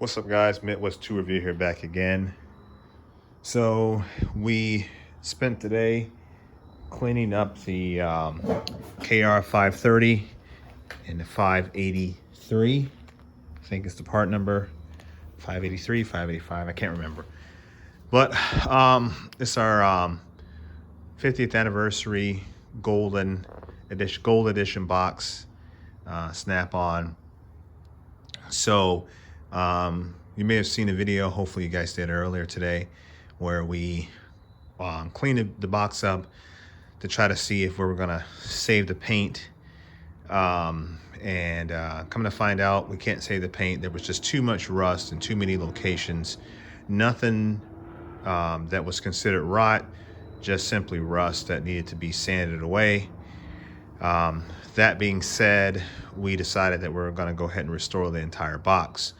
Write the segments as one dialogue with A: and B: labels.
A: What's up, guys? Midwest 2 Review here, back again. So we spent today cleaning up the KR-530 and the 583. I think it's the part number 583, 585. I can't remember. But it's our 50th anniversary gold edition box, snap-on. So you may have seen a video, hopefully you guys did earlier today, where we cleaned the box up to try to see if we were gonna save the paint. Coming to find out, we can't save the paint. There was just too much rust in too many locations. Nothing that was considered rot, just simply rust that needed to be sanded away. That being said, we decided that we were going to go ahead and restore the entire box.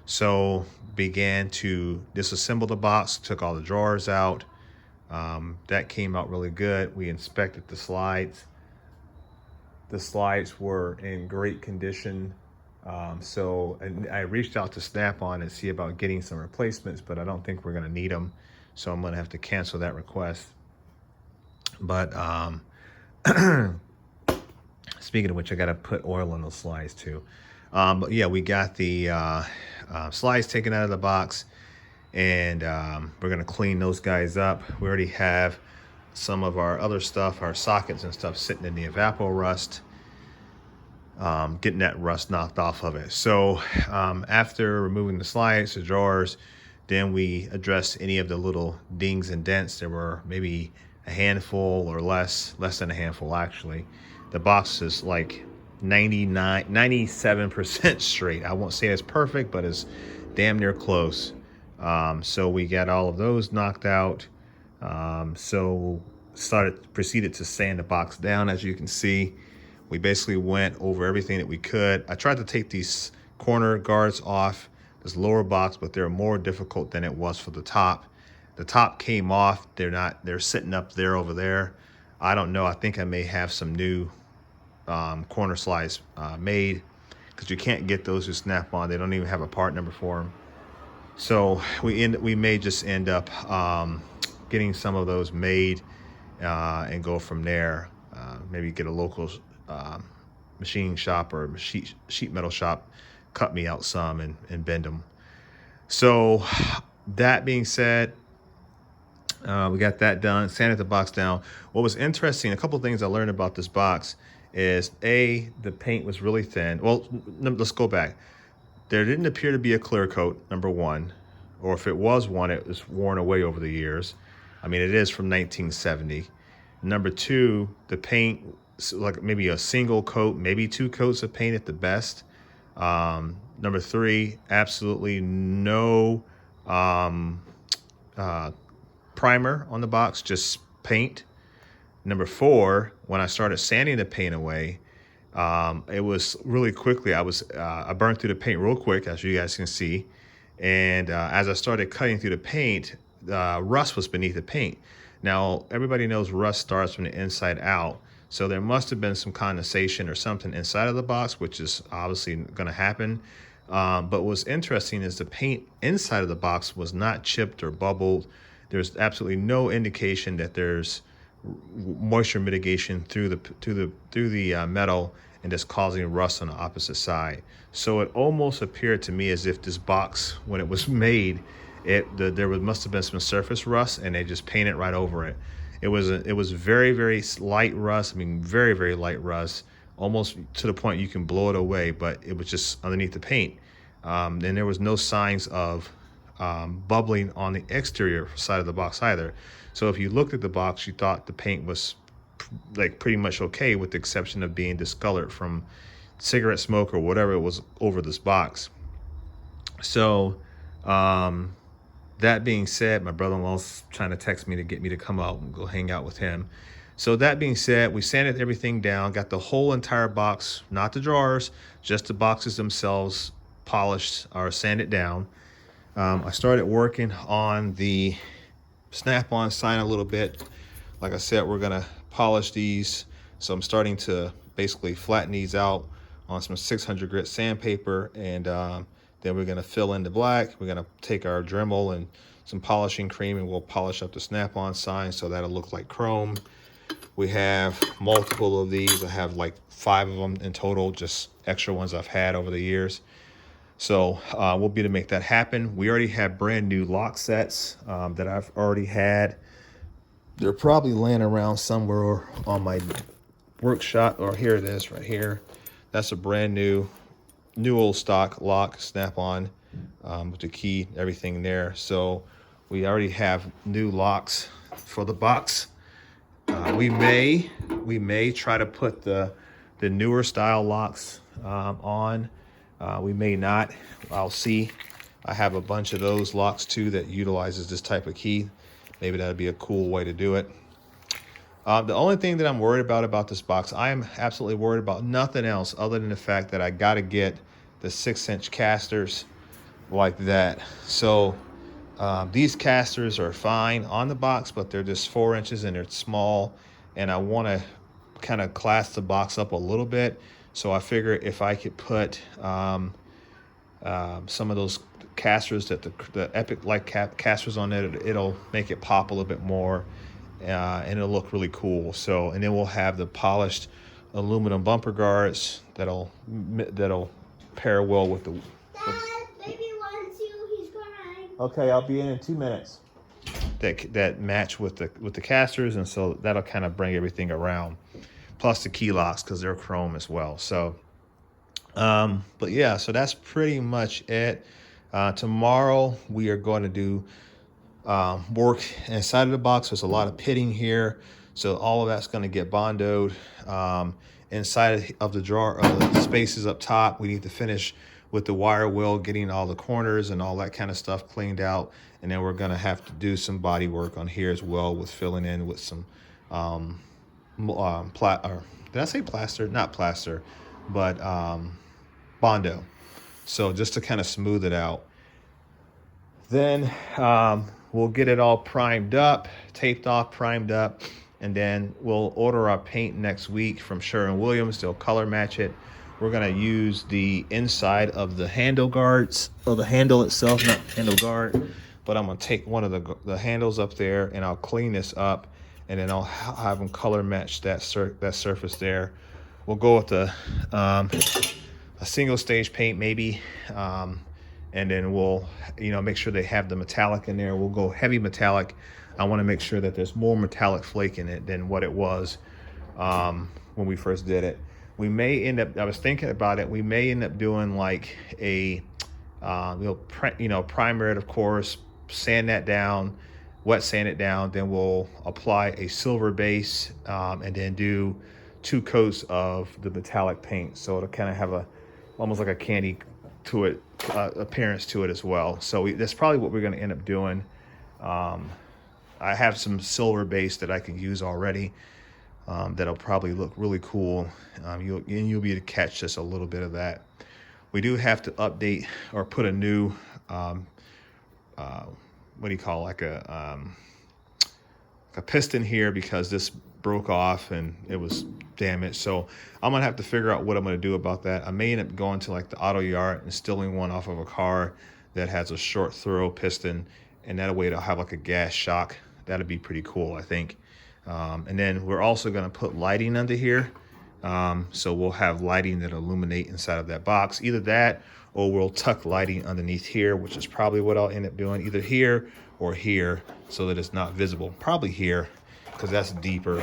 A: So began to disassemble the box, took all the drawers out. That came out really good. We inspected the slides. The slides were in great condition. And I reached out to Snap-on and see about getting some replacements, but I don't think we're going to need them. So I'm going to have to cancel that request. But speaking of which, I got to put oil on those slides too. But yeah, we got the slides taken out of the box, and we're going to clean those guys up. We already have some of our other stuff, our sockets and stuff, sitting in the evapor rust, getting that rust knocked off of it. So after removing the slides, the drawers, then we addressed any of the little dings and dents. There were maybe a handful or less than a handful actually. The box is like 97% straight. I won't say it's perfect, but it's damn near close. So we got all of those knocked out. So proceeded to sand the box down. As you can see, we basically went over everything that we could. I tried to take these corner guards off this lower box, but they're more difficult than it was for the top. The top came off. They're sitting up there over there. I don't know. I think I may have some new corner slides made, because you can't get those with Snap-on. They don't even have a part number for them. So we may just end up getting some of those made and go from there. Maybe get a local machining shop or sheet metal shop, cut me out some and bend them. So that being said, we got that done, sanded the box down. What was interesting, a couple of things I learned about this box is the paint was really thin. Well, let's go back. There didn't appear to be a clear coat, number one, or if it was one, it was worn away over the years. I mean, it is from 1970. Number two, the paint, like maybe a single coat, maybe two coats of paint at the best. Number three, absolutely no primer on the box, just paint. Number four, when I started sanding the paint away, it was really quickly. I burned through the paint real quick, as you guys can see. And as I started cutting through the paint, rust was beneath the paint. Now, everybody knows rust starts from the inside out. So there must have been some condensation or something inside of the box, which is obviously going to happen. But what's interesting is the paint inside of the box was not chipped or bubbled. There's absolutely no indication that there's moisture mitigation through the metal and that's causing rust on the opposite side. So it almost appeared to me as if this box, when it was made, must have been some surface rust, and they just painted right over it. It was very, very light rust. I mean, very, very light rust, almost to the point you can blow it away, but it was just underneath the paint. And there was no signs of bubbling on the exterior side of the box either. So if you looked at the box, you thought the paint was like pretty much okay, with the exception of being discolored from cigarette smoke or whatever it was over this box. So that being said, my brother-in-law's trying to text me to get me to come out and go hang out with him. So that being said, we sanded everything down, got the whole entire box, not the drawers, just the boxes themselves, polished or sanded down. I started working on the Snap-on sign a little bit. Like I said, we're gonna polish these. So I'm starting to basically flatten these out on some 600 grit sandpaper and Then we're gonna fill in the black. We're gonna take our Dremel and some polishing cream and we'll polish up the snap-on sign so that'll look like chrome. We have multiple of these. I have like 5 of them in total, just extra ones I've had over the years. So we'll be able to make that happen. We already have brand new lock sets that I've already had. They're probably laying around somewhere on my workshop, or here it is right here. That's a brand new old stock lock snap-on with the key, everything there. So we already have new locks for the box. We may try to put the newer style locks on. We may not. I'll see. I have a bunch of those locks too that utilizes this type of key. Maybe that'd be a cool way to do it. The only thing that I'm worried about this box, I am absolutely worried about nothing else other than the fact that I got to get the 6-inch casters like that. So these casters are fine on the box, but they're just 4 inches and they're small. And I want to kind of class the box up a little bit. So I figure if I could put some of those casters, that the Epic like casters on it, it'll make it pop a little bit more, and it'll look really cool. So, and then we'll have the polished aluminum bumper guards that'll pair well with the.
B: Dad, baby wants you. He's crying.
A: Okay, I'll be in 2 minutes. That match with the casters, and so that'll kind of bring everything around. Plus the key locks because they're chrome as well. So, but yeah, so that's pretty much it. Tomorrow we are going to do work inside of the box. There's a lot of pitting here, so all of that's going to get bondoed. Inside of the drawer, the spaces up top, we need to finish with the wire wheel, getting all the corners and all that kind of stuff cleaned out. And then we're going to have to do some body work on here as well, with filling in with some did I say plaster? Not plaster, but Bondo. So just to kind of smooth it out. Then we'll get it all primed up, taped off, primed up, and then we'll order our paint next week from Sherwin-Williams. They'll color match it. We're gonna use the inside of the handle guards, or the handle itself, not handle guard, but I'm gonna take one of the handles up there and I'll clean this up, and then I'll have them color match that surface there. We'll go with a single stage paint maybe, and then we'll make sure they have the metallic in there. We'll go heavy metallic. I want to make sure that there's more metallic flake in it than what it was when we first did it. We may end up, I was thinking about it, we may end up doing like a primer it, of course, sand that down, wet sand it down, then we'll apply a silver base, and then do 2 coats of the metallic paint, so it'll kind of have almost like a candy to it appearance to it as well. So that's probably what we're going to end up doing. I have some silver base that I can use already, that'll probably look really cool. You'll be able to catch just a little bit of that. We do have to update or put a new what do you call, like a piston here, because this broke off and it was damaged. So I'm gonna have to figure out what I'm gonna do about that. I may end up going to like the auto yard and stealing one off of a car that has a short throw piston, and that way it'll have like a gas shock. That'd be pretty cool, I think. And then we're also gonna put lighting under here. So we'll have lighting that illuminate inside of that box. Either that, or we'll tuck lighting underneath here, which is probably what I'll end up doing, either here or here, so that it's not visible. Probably here, because that's deeper.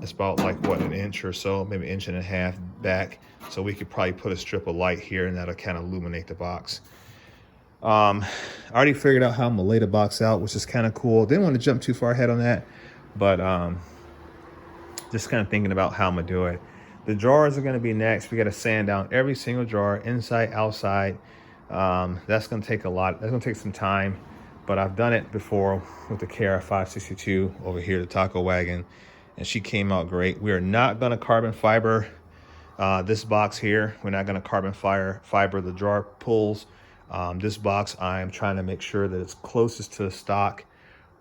A: It's about like what, an inch or so, maybe an inch and a half back. So we could probably put a strip of light here, and that'll kind of illuminate the box. I already figured out how I'm gonna lay the box out, which is kind of cool. Didn't want to jump too far ahead on that, but just kind of thinking about how I'm gonna do it. The drawers are gonna be next. We gotta sand down every single drawer, inside, outside. That's gonna take a lot. That's gonna take some time, but I've done it before with the KR-530 over here, the taco wagon, and she came out great. We are not gonna carbon fiber this box here. We're not gonna carbon fiber the drawer pulls. This box, I'm trying to make sure that it's closest to the stock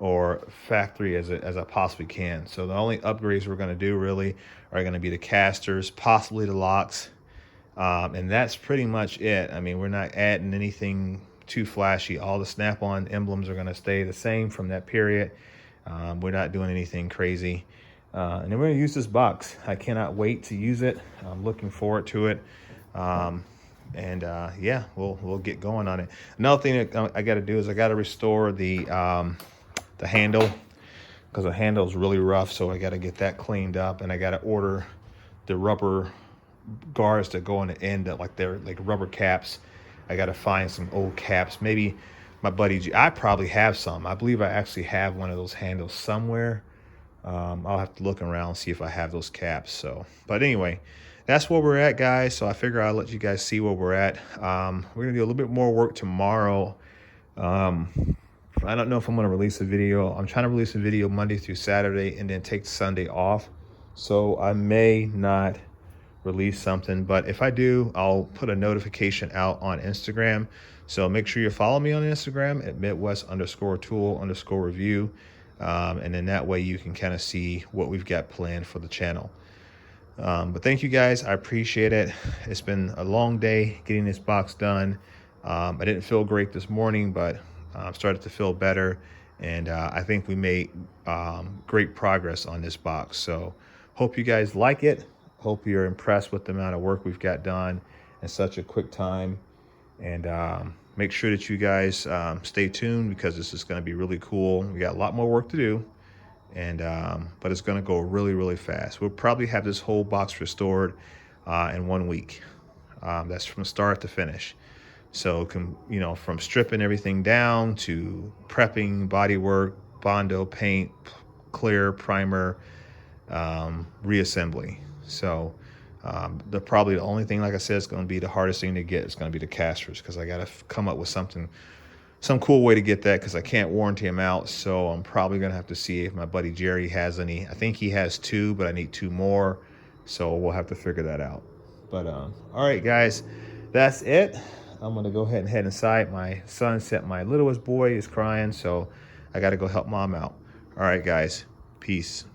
A: or factory as I possibly can. So the only upgrades we're going to do really are going to be the casters, possibly the locks, And that's pretty much it. I mean, we're not adding anything too flashy. All the Snap-on emblems are going to stay the same from that period. We're not doing anything crazy. And then we're going to use this box. I cannot wait to use it. I'm looking forward to it. Yeah, we'll get going on it. Another thing that I got to do is I got to restore the handle, because the handle is really rough. So I got to get that cleaned up, and I got to order the rubber guards that go on the end, that they're like rubber caps. I got to find some old caps. Maybe my buddy I probably have some. I believe I actually have one of those handles somewhere. I'll have to look around and see if I have those caps. So, but anyway, that's where we're at, guys. So I figure I'll let you guys see where we're at. We're gonna do a little bit more work tomorrow. I don't know if I'm gonna release a video. I'm trying to release a video Monday through Saturday and then take Sunday off. So I may not release something, but if I do, I'll put a notification out on Instagram. So make sure you follow me on Instagram at Midwest_tool_review. And then that way you can kind of see what we've got planned for the channel. But thank you guys. I appreciate it. It's been a long day getting this box done. I didn't feel great this morning, but started to feel better. And I think we made great progress on this box. So hope you guys like it. Hope you're impressed with the amount of work we've got done in such a quick time. And make sure that you guys stay tuned, because this is going to be really cool. We got a lot more work to do, and but it's going to go really, really fast. We'll probably have this whole box restored in 1 week. That's from start to finish. So, from stripping everything down to prepping, body work, Bondo, paint, clear, primer, reassembly. So probably the only thing, like I said, is going to be the hardest thing to get. It's going to be the casters, because I got to come up with some cool way to get that, because I can't warranty them out. So I'm probably going to have to see if my buddy Jerry has any. I think he has 2, but I need 2 more. So we'll have to figure that out. But all right, guys, that's it. I'm going to go ahead and head inside. My son said my littlest boy is crying, so I got to go help mom out. All right, guys, peace.